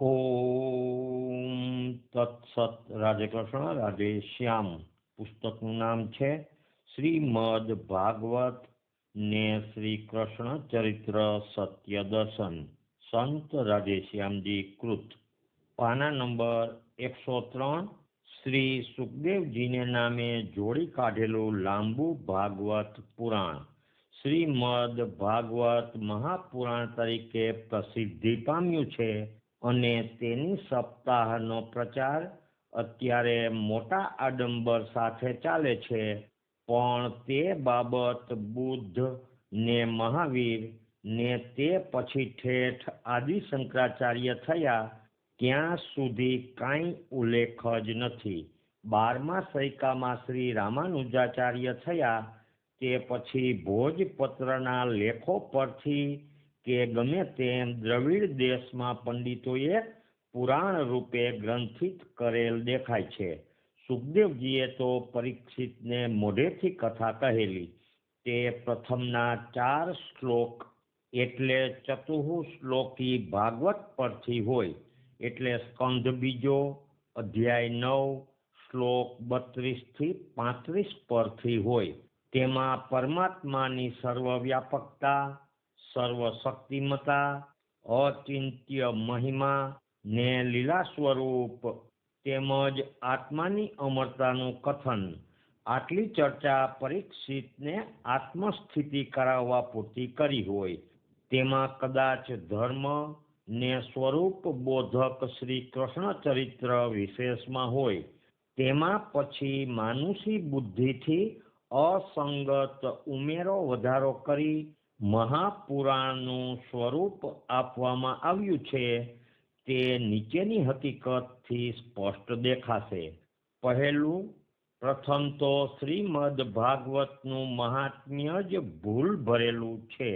ઓમ તત્સત. રાજકૃષ્ણ રાધેશ્યામ. પુસ્તકનું નામ છે શ્રીમદ ભાગવત ને શ્રી કૃષ્ણ ચરિત્ર સત્ય દર્શન, સંત રાધેશ્યામજી કૃત. પાના નંબર 103. શ્રી સુખદેવજીને નામે જોડી કાઢેલું લાંબુ ભાગવત પુરાણ શ્રીમદ ભાગવત મહાપુરાણ તરીકે પ્રસિદ્ધિ પામ્યું છે અને તેની સપ્તાહનો પ્રચાર અત્યારે મોટા આડંબર સાથે ચાલે છે. પણ તે બાબત બુદ્ધ ને મહાવીર ને તે પછી ઠેઠ આદિ શંકરાચાર્ય થયા ત્યાં સુધી કાંઈ ઉલ્લેખ જ નથી. 12મા સૈકામાં શ્રી રામાનુજાચાર્ય થયા તે પછી ભોજપત્રના લેખો પરથી કે ગમે તેમ દ્રવિડ દેશમાં પંડિતોએ પુરાણ રૂપે ગ્રંથિત કરેલ દેખાય છે. સુખદેવજીએ તો પરીક્ષિતને મોઢેથી કથા કહેલી. તે પ્રથમના 4 શ્લોક એટલે ચતુશ્લોકી ભાગવત પરથી હોય, એટલે સ્કંધ બીજો અધ્યાય 9 શ્લોક 32 થી 35 પરથી હોય. તેમાં પરમાત્માની સર્વવ્યાપકતા, સર્વશક્તિમતા, અચિંત્ય મહિમા ને લીલા સ્વરૂપ તેમજ આત્માની અમરતાનું કથન. આટલી ચર્ચા પરીક્ષિતને આત્મસ્થિતિ કરાવવા પૂરતી કરી હોય. તેમાં કદાચ ધર્મ ને સ્વરૂપ બોધક શ્રી કૃષ્ણ ચરિત્ર વિશેષમાં હોય. તેમાં પછી માનુષી બુદ્ધિથી અસંગત ઉમેરો વધારો કરી મહાપુરાણનું સ્વરૂપ આપવામાં આવ્યું છે. તે નીચેની હકીકતથી સ્પષ્ટ દેખાશે. પહેલું, પ્રથમ તો શ્રીમદ ભાગવતનું મહાત્મ્ય જ ભૂલ ભરેલું છે.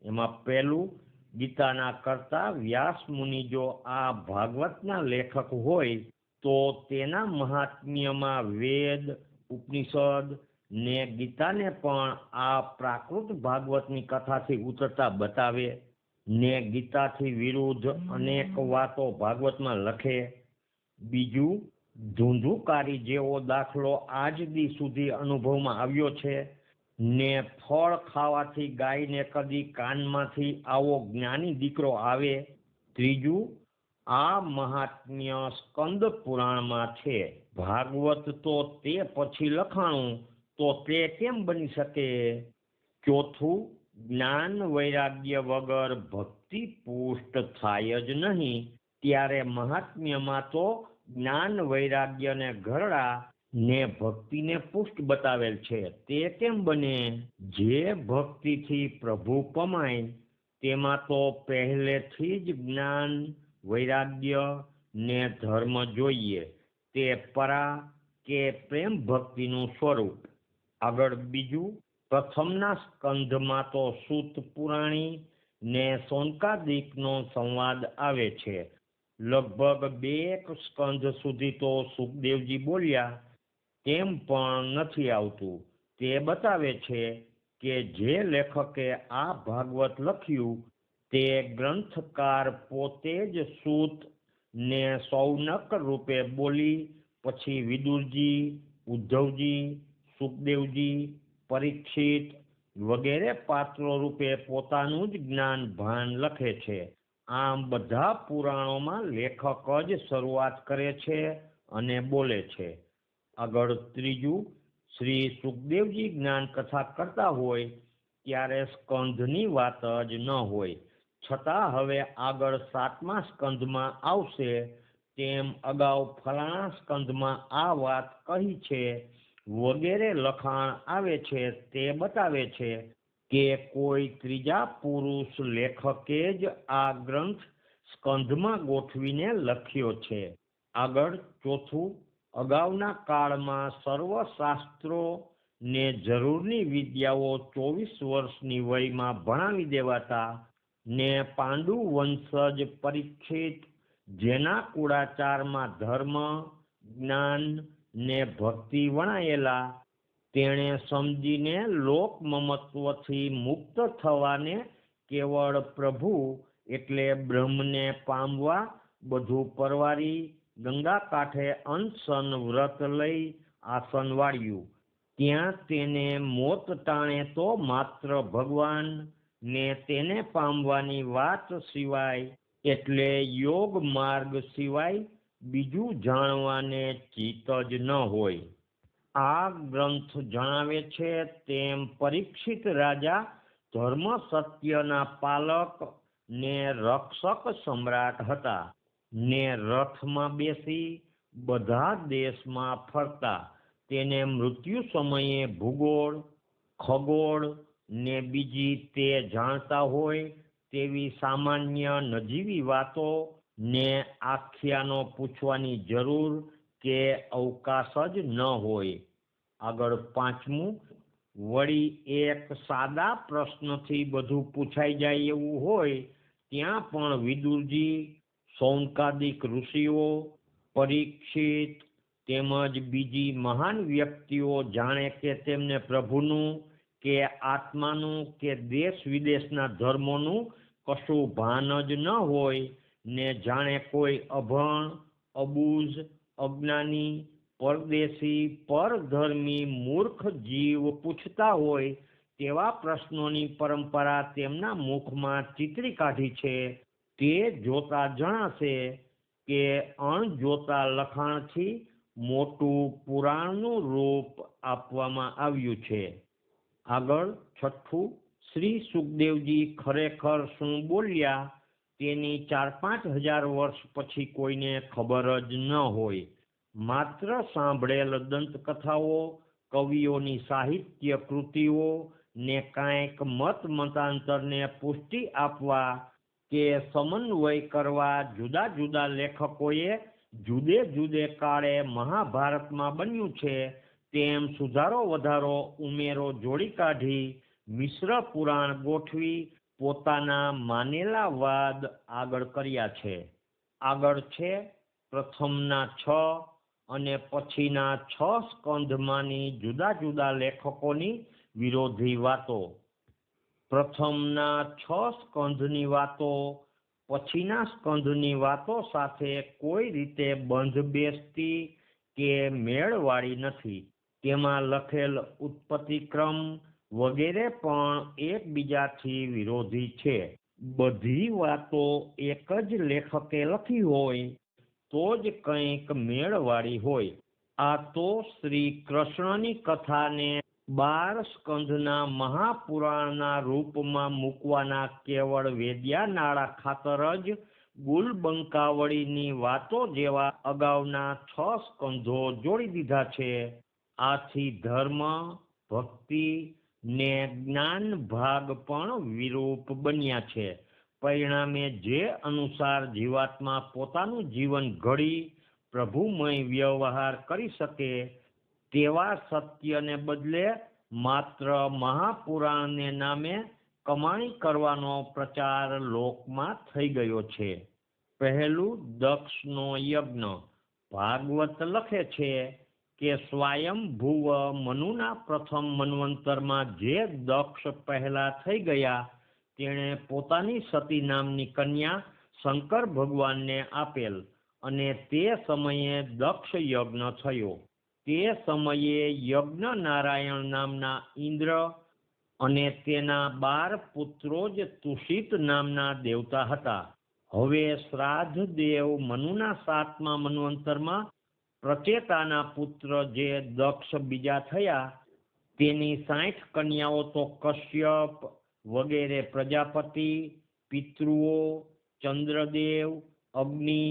એમાં પહેલું, ગીતાના કરતા વ્યાસ મુનિ જો આ ભાગવતના લેખક હોય તો તેના મહાત્મ્યમાં વેદ, ઉપનિષદ ને ગીતાને પણ આ પ્રાકૃત ભાગવતની કથાથી ઉતરતા બતાવે ને ગીતાથી વિરુદ્ધ અનેક વાતો ભાગવતમાં લખે. બીજું, ધૂંધુકારી જેવો દાખલો આજ દી સુધી અનુભવમાં આવ્યો છે ને ફળ ખાવાથી ગાયને કદી કાનમાંથી આવો જ્ઞાની દીકરો આવે. ત્રીજું, આ મહાત્મ્ય સ્કંદ પુરાણમાં છે. ભાગવત તો તે પછી લખાણું તો તે કેમ બની શકે? ચોથું, જ્ઞાન વૈરાગ્ય વગર ભક્તિ પુષ્ટ થાય જ નહીં. ત્યારે મહાત્મ્યમાં તો જ્ઞાન વૈરાગ્યને ઘરડા ને ભક્તિને પુષ્ટ બતાવેલ છે. તે કેમ બને? જે ભક્તિથી પ્રભુ પમાય તેમાં તો પહેલેથી જ જ્ઞાન વૈરાગ્ય ને ધર્મ જોઈએ. તે પરા કે પ્રેમ ભક્તિનું સ્વરૂપ. આગળ બીજું, પ્રથમના સ્કંધમાં તો સૂત પુરાણી ને શૌનકાદિકનો સંવાદ આવે છે. લગભગ 2 સ્કંધ સુધી તો સુખદેવજી બોલ્યા તેમ પણ નથી આવતું. તે બતાવે છે કે જે લેખકે આ ભાગવત લખ્યું તે ગ્રંથકાર પોતે જ સૂત ને શૌનક રૂપે બોલી પછી વિદુરજી, ઉદ્ધવજી, સુખદેવજી, પરીક્ષિત વગેરે પાત્રો રૂપે પોતાનું જ જ્ઞાન ભાન લખે છે. આમ બધા પુરાણોમાં લેખક જ શરૂઆત કરે છે અને બોલે છે. આગળ ત્રીજું, શ્રી સુખદેવજી જ્ઞાન કથા કરતા હોય ત્યારે સ્કંધની વાત જ ન હોય. છતાં હવે આગળ 7મા સ્કંધમાં આવશે તેમ અગાઉ ફલાણા સ્કંધમાં આ વાત કહી છે વગેરે લખાણ આવે છે. તે બતાવે છે કે કોઈ ત્રીજા પુરુષ લેખકે જ આ ગ્રંથ સ્કંધમાં ગોઠવીને લખ્યો છે. આગળ ચોથું, અગાઉના કાળમાં સર્વ શાસ્ત્રો ને જરૂરની વિદ્યાઓ 24 વર્ષની વયમાં ભણાવી દેવાતા ને પાંડુ વંશજ પરીક્ષિત જેના કુળાચારમાં ધર્મ, જ્ઞાન ને ભક્તિ વણાયેલા, તેણે સમજીને લોક મમત્વથી મુક્ત થવાને કેવળ પ્રભુ એટલે બ્રહ્મને પામવા બધું પરવારી ગંગા કાંઠે અનશન વ્રત લઈ આસન વાળ્યું. ત્યાં તેને મોત ટાણે તો માત્ર ભગવાન ને તેને પામવાની વાત સિવાય એટલે યોગ માર્ગ સિવાય બીજું જાણવાને ચિત્ત જ ન હોય. આ ગ્રંથ જણાવે છે તેમ પરીક્ષિત રાજા ધર્મ સત્યના પાલક ને રક્ષક સમ્રાટ હતા ને રથમાં બેસી બધા દેશમાં ફરતા. તેને મૃત્યુ સમયે ભૂગોળ, ખગોળ ને બીજી તે જાણતા હોય તેવી સામાન્ય નજીવી વાતો ને આખ્યાનો પૂછવાની જરૂર કે અવકાશ જ ન હોય. આગળ પાંચમું, વળી એક સાદા પ્રશ્નથી બધું પૂછાઈ જાય એવું હોય ત્યાં પણ વિદુરજી, સૌનકાદિક ઋષિઓ, પરીક્ષિત તેમજ બીજી મહાન વ્યક્તિઓ જાણે કે તેમને પ્રભુનું કે આત્માનું કે દેશ વિદેશના ધર્મોનું કશું ભાન જ ન હોય ને જાણે કોઈ અભણ, અબૂઝ, અજ્ઞાની, પરદેશી, પરધર્મી, મૂર્ખ જીવ પૂછતા હોય તેવા પ્રશ્નોની પરંપરા તેમના મુખમાં ચીતરી કાઢી છે. તે જોતા જણાશે કે અણજોતા લખાણથી મોટું પુરાણનું રૂપ આપવામાં આવ્યું છે. આગળ છઠ્ઠું, શ્રી સુખદેવજી ખરેખર શું બોલ્યા તેની 4-5 હજાર વર્ષ પછી કોઈને ખબર જ ન હોય. માત્ર સાંભળેલ દંતકથાઓ, કવિઓની સાહિત્ય કૃતિઓ ને કાંઈક મત મતાંતરને પુષ્ટિ આપવા કે સમન્વય કરવા જુદા જુદા લેખકોએ જુદે જુદે કાળે મહાભારતમાં બન્યું છે તેમ સુધારો વધારો ઉમેરો જોડી કાઢી મિશ્ર પુરાણ ગોઠવી પોતાના માનેલા વાદ આગળ કર્યા છે. આગળ છે પ્રથમના 6 અને પછીના 6 સ્કંધમાંની જુદા જુદા લેખકોની વિરોધી વાતો. પ્રથમના 6 સ્કંધની વાતો પછીના સ્કંધની વાતો સાથે કોઈ રીતે બંધ બેસતી કે મેળવાળી નથી. તેમાં લખેલ ઉત્પત્તિક્રમ વગેરે પણ એકબીજાથી વિરોધી છે. બધી વાતો એક જ લેખકે લખી હોય તો જ કંઈક મેળવાળી હોય. આ તો શ્રી કૃષ્ણની કથાને 12 સ્કંધના મહાપુરાણના રૂપમાં મૂકવાના કેવળ વેદ્યા નાળા ખાતર જ ગુલબંકાવળીની વાતો જેવા અગાઉના 6 સ્કંધો જોડી દીધા છે. આથી ધર્મ, ભક્તિ ને જ્ઞાન ભાગ પણ વિરૂપ બન્યા છે. પરિણામે જે અનુસાર જીવાત્મા પોતાનું જીવન ઘડી પ્રભુમય વ્યવહાર કરી શકે તેવા સત્યને બદલે માત્ર મહાપુરાણને નામે કમાણી કરવાનો પ્રચાર લોકમાં થઈ ગયો છે. પહેલું દક્ષનો યજ્ઞ. ભાગવત લખે છે કે સ્વયંભુવ મનુના પ્રથમ મન્વંતરમાં જે દક્ષ પહેલા થઈ ગયા તેણે પોતાની સતી નામની કન્યા શંકર ભગવાનને આપેલ અને તે સમયે દક્ષ યજ્ઞ થયો. તે સમયે યજ્ઞ નારાયણ નામના ઇન્દ્ર અને તેના 12 પુત્રો જ તુષિત નામના દેવતા હતા. હવે શ્રાદ્ધ દેવ મનુના 7મા મન્વંતરમાં પ્રચેતાના પુત્ર જે દક્ષ બીજા થયા તેની 60 કન્યાઓ તો કશ્યપ વગેરે પ્રજાપતિ, પિતૃઓ, ચંદ્રદેવ, અગ્નિ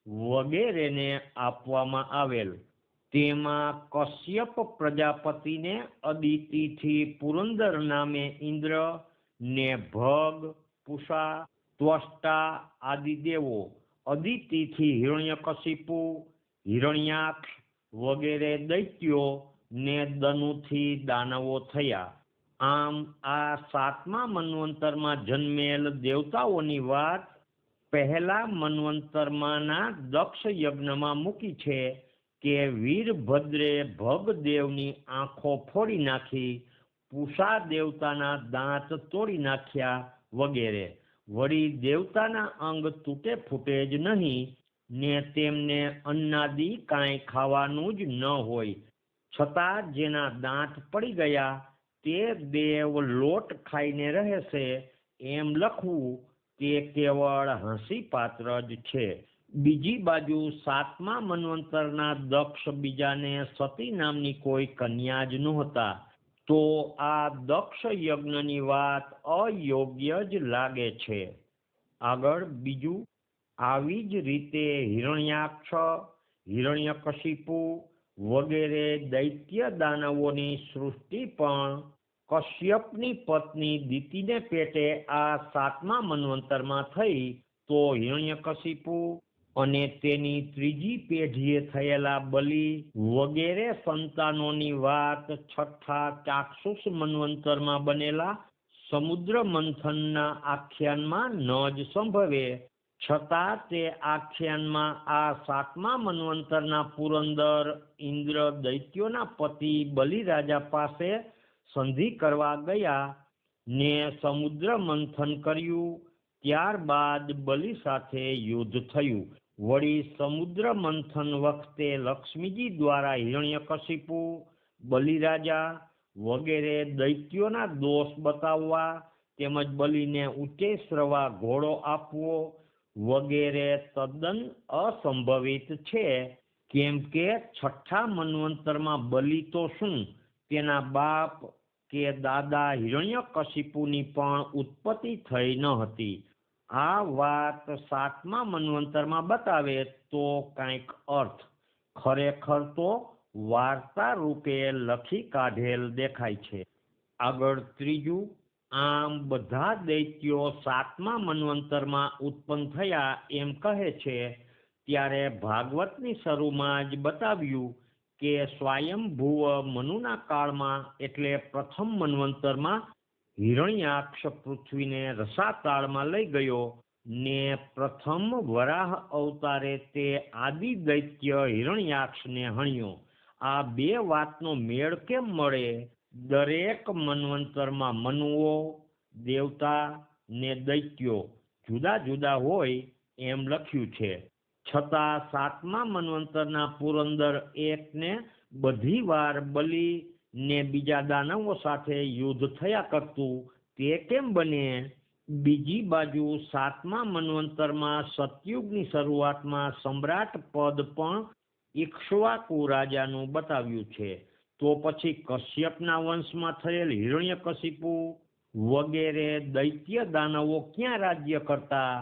વગેરેને આપવામાં આવેલ. તેમાં કશ્યપ પ્રજાપતિને અદિતિથી પુરંદર નામે ઇન્દ્ર ને ભગ, પુષા, ત્વષ્ટા આદિ દેવો, અદિતિથી હિરણ્યકશિપુ, હિરણ્યાક્ષ વગેરે દૈત્યો ને દનુથી દાનવો થયા. આમ આ 7મા મન્વંતરમાં જન્મેલ દેવતાઓની વાત પહેલા મન્વંતરમાંના દક્ષ યજ્ઞમાં મૂકી છે કે વીરભદ્રે ભગદેવની આંખો ફોડી નાખી, પૂષા દેવતાના દાંત તોડી નાખ્યા વગેરે. વળી દેવતાના અંગ તૂટે ફૂટે જ નહીં, ને તેમને અન્નાદિ કાંઈ ખાવાનું જ ન હોય, છતાં જેના દાંત પડી ગયા તે દેવ લોટ ખાઈને રહેશે, એમ લખવું તે કેવળ હસીપાત્ર જ છે. બીજી બાજુ 7મા મન્વંતરના દક્ષ બીજાને સતી નામની કોઈ કન્યા જ નહોતા, તો આ દક્ષ યજ્ઞની વાત અયોગ્ય જ લાગે છે. આગળ બીજું, આવી જ રીતે હિરણ્યાક્ષ, હિરણ્યકશિપુ વગેરે દૈત્ય દાનવોની સૃષ્ટિ પણ કશ્યપની પત્ની દિતિને પેટે આ 7મા મન્વંતરમાં થઈ, તો હિરણ્યકશિપુ અને તેની ત્રીજી પેઢીએ થયેલા બલિ વગેરે સંતાનોની વાત 6થા ચાક્ષુષ મન્વંતરમાં બનેલા સમુદ્ર મંથનના આખ્યાનમાં ન જ સંભવે, છતાં તે આખ્યાનમાં આ 7મા મન્વંતરના પુરંદર ઇન્દ્ર દૈત્યોના પતિ બલિરાજા પાસે સંધિ કરવા ગયા ને સમુદ્ર મંથન કર્યું, ત્યારબાદ બલિ સાથે યુદ્ધ થયું. વળી સમુદ્ર મંથન વખતે લક્ષ્મીજી દ્વારા હિરણ્યકશિપુ, બલિરાજા વગેરે દૈત્યોના દોષ બતાવવા તેમજ બલિને ઉચ્ચૈશ્રવા ઘોડો આપવો વગેરે તદ્દન અસંભવિત છે, કેમ કે 6ઠા મન્વંતરમાં બલિ તો શું, તેના બાપ કે દાદા હિરણ્યકશિપુની પણ ઉત્પત્તિ થઈ ન હતી. આ વાત 7મા મન્વંતરમાં બતાવે તો કંઈક અર્થ, ખરેખર તો વાર્તા રૂપે લખી કાઢેલ દેખાય છે. આગળ ત્રીજું, આમ બધા દૈત્યો 7મા મન્વંતરમાં ઉત્પન્ન થયા એમ કહે છે, ત્યારે ભાગવતની શરૂમાં જ બતાવ્યું કે સ્વયંભુવ મનુના કાળમાં એટલે પ્રથમ મન્વંતરમાં હિરણ્યાક્ષ પૃથ્વીને રસાતાળમાં લઈ ગયો ને પ્રથમ વરાહ અવતારે તે આદિ દૈત્ય હિરણ્યાક્ષને હણ્યો. આ બે વાતનો મેળ કેમ મળે? દરેક મન્વંતરમાં મનુઓ, દેવતા ને દૈત્યો જુદા જુદા હોય એમ લખ્યું છે, છતાં 7મા મન્વંતરના પુરંદર એકને બધી વાર બલિ ને બીજા દાનવો સાથે યુદ્ધ થયા કરતું, તે કેમ બને? બીજી બાજુ 7મા મન્વંતરમાં સતયુગની શરૂઆતમાં સમ્રાટ પદ પણ ઇક્ષ્વાકુ રાજાનું બતાવ્યું છે, તો પછી કશ્યપના વંશમાં થયેલ હિરણ્યકશિપુ વગેરે દૈત્ય દાનવો ક્યાં રાજ્ય કરતા?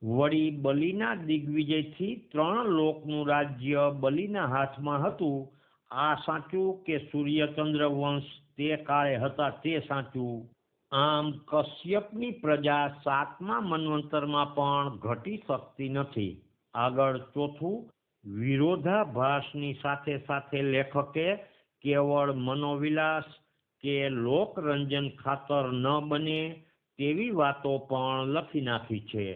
વળી બલિના દિગ્વિજયથી 3 લોકનું રાજ્ય બલિના હાથમાં હતું, આ સાચું કે સૂર્યચંદ્ર વંશ તે કાળે હતા તે સાચું? આમ કશ્યપની પ્રજા 7મા મન્વંતરમાં પણ ઘટી શકતી નથી. આગળ ચોથું, વિરોધાભાસની સાથે સાથે લેખકે કેવળ મનોવિલાસ કે લોકરંજન ખાતર ન બને તેવી વાતો પણ લખી નાખી છે.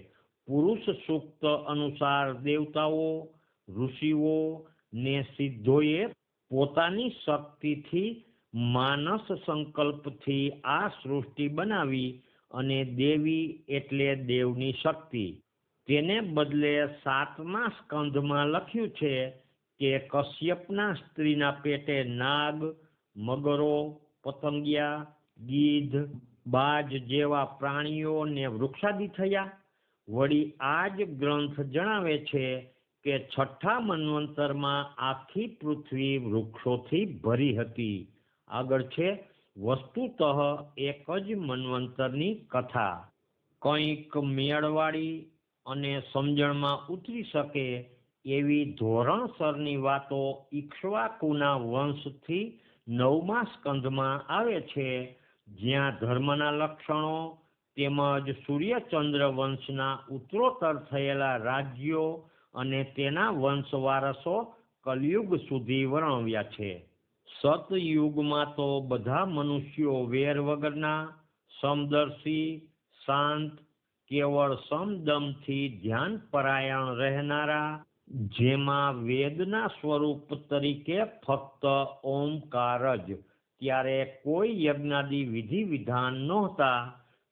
પુરુષ સૂક્ત અનુસાર દેવતાઓ, ઋષિઓ ને સિદ્ધોએ પોતાની શક્તિથી માનસ સંકલ્પથી આ સૃષ્ટિ બનાવી અને દેવી એટલે દેવની શક્તિ. તેને બદલે 7મા સ્કંધમાં લખ્યું છે કે કશ્યપના સ્ત્રીના પેટે નાગ, મગરો, પતંગિયા, ગીધ, બાજ જેવા પ્રાણીઓ ને વૃક્ષાદિ થયા. વળી આ જ ગ્રંથ જણાવે છે કે 6ઠા મન્વંતરમાં આખી પૃથ્વી વૃક્ષોથી ભરી હતી. આગળ છે વસ્તુતઃ એક જ મન્વંતરની કથા. કંઈક મેળવાળી અને સમજણમાં ઉતરી શકે એવી ધોરણસરની વાતો ઇક્ષ્વાકુના વંશથી 9મા સ્કંધમાં આવે છે, જ્યાં ધર્મના લક્ષણો તેમજ સૂર્યચંદ્ર વંશના ઉત્તરોત્તર થયેલા રાજ્યો અને તેના વંશ વારસો કલયુગ સુધી વર્ણવ્યા છે. સતયુગમાં તો બધા મનુષ્યો વેર વગરના, સમદર્શી, શાંત, કેવળ સમદમથી ધ્યાન પરાયણ રહેનારા, જેમાં વેદના સ્વરૂપ તરીકે ફક્ત ઓમકાર જ, ત્યારે કોઈ યજ્ઞાદિ વિધિ વિધાન નહોતા.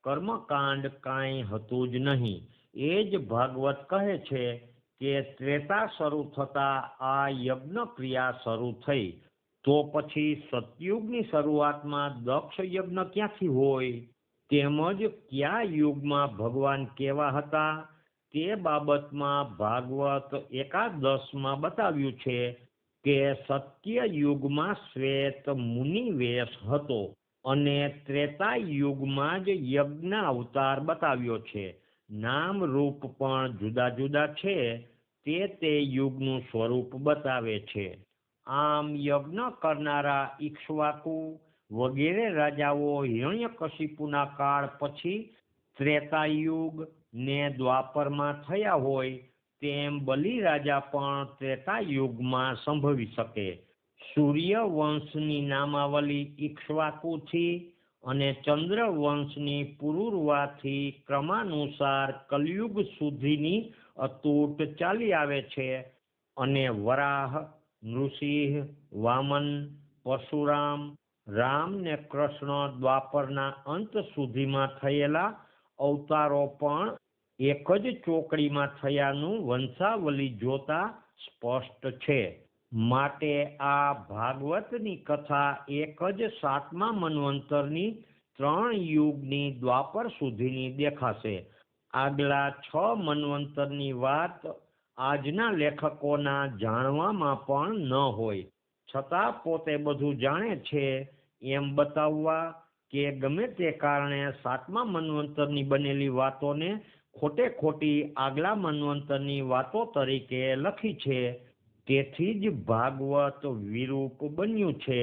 કર્મકાંડ કાંઈ હતું જ નહીં. એ જ ભાગવત કહે છે કે ત્રેતા શરૂ થતા આ યજ્ઞ ક્રિયા શરૂ થઈ, તો પછી સતયુગની શરૂઆતમાં દક્ષ યજ્ઞ ક્યાંથી હોય? તેમજ કયા યુગમાં ભગવાન કેવા હતા તે બાબતમાં ભાગવત એકાદશમાં બતાવ્યું છે કે સત્ય યુગમાં શ્વેત મુનિ વેશ હતો અને ત્રેતા યુગમાં જ યજ્ઞ અવતાર બતાવ્યો છે. નામ રૂપ પણ જુદા જુદા છે, તે યુગનું સ્વરૂપ બતાવે છે. આમ યજ્ઞ કરનારા ઇક્ષ્વાકુ વગેરે રાજાઓ હિરણ્યકશિપુના કાળ પછી ત્રેતાયુગ ને દ્વાપરમાં થયા હોય તેમ બલિ રાજા પણ ત્રેતાયુગમાં સંભવી શકે. સૂર્યવંશની નામાવલી ઇક્ષ્વાકુથી અને ચંદ્રવંશની પુરુરવાથી ક્રમાનુસાર કલયુગ સુધીની અતૂટ ચાલી આવે છે અને વરાહ, નૃસિંહ, વામન, પરશુરામ, રામ ને કૃષ્ણ દ્વાપરના અંત સુધીમાં થયેલા અવતારો પણ એક જ ચોકડીમાં થયાનું વંશાવલી જોતા સ્પષ્ટ છે. માટે આ ભાગવતની કથા એક જ 7મા મન્વંતરની 3 યુગની દ્વાપર સુધીની દેખાશે. આગલા 6 મન્વંતરની વાત આજના લેખકોના જાણવામાં પણ ન હોય, છતાં પોતે બધું જાણે છે એમ બતાવવા કે ગમે તે કારણે 7મા મન્વંતરની બનેલી વાતોને ખોટે ખોટી આગલા મન્વંતરની વાતો તરીકે લખી છે. તેથી જ ભાગવત વિરૂપ બન્યું છે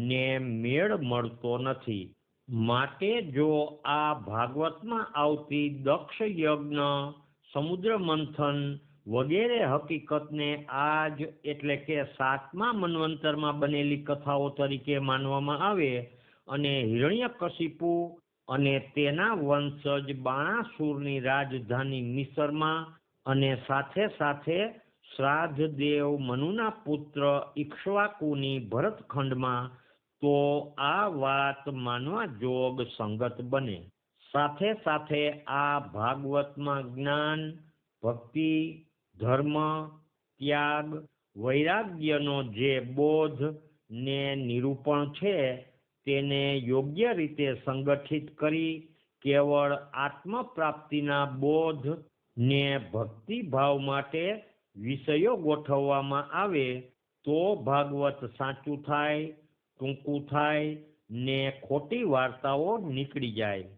ને મેળ મળતો નથી. માટે જો આ ભાગવતમાં આવતી દક્ષ યજ્ઞ, સમુદ્ર મંથન વગેરે હકીકતને આજ એટલે કે 7મા મન્વંતરમાં બનેલી કથાઓ તરીકે માનવામાં આવે અને હિરણ્યકશિપુ અને તેના વંશજ બાણાસુરની રાજધાની મિસરમાં અને સાથે સાથે શ્રાદ્ધદેવ મનુના પુત્ર ઇક્ષ્વાકુની ભરતખંડમાં, તો આ વાત માનવા જોગ સંગત બને. સાથે સાથે આ ભાગવતમાં જ્ઞાન, ભક્તિ, ધર્મ, ત્યાગ, વૈરાગ્યનો જે બોધ ને નિરૂપણ છે તેને યોગ્ય રીતે સંગઠિત કરી કેવળ આત્મપ્રાપ્તિના બોધ ને ભક્તિભાવ માટે વિષયો ગોઠવવામાં આવે તો ભાગવત સાચું થાય, ટૂંકું થાય ને ખોટી વાર્તાઓ નીકળી જાય.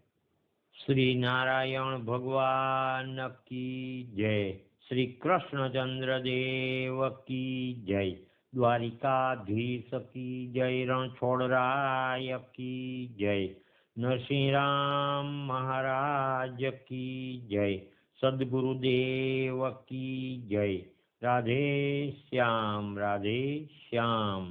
શ્રી નારાયણ ભગવાન કી જય. શ્રી કૃષ્ણચંદ્ર દેવ કી જય. દ્વારિકાધીશ કી જય. રણછોડરાય કી જય. નરસિંહ રામ મહારાજ કી જય. સદગુરુદેવ કી જય. રાધે શ્યામ, રાધે શ્યામ.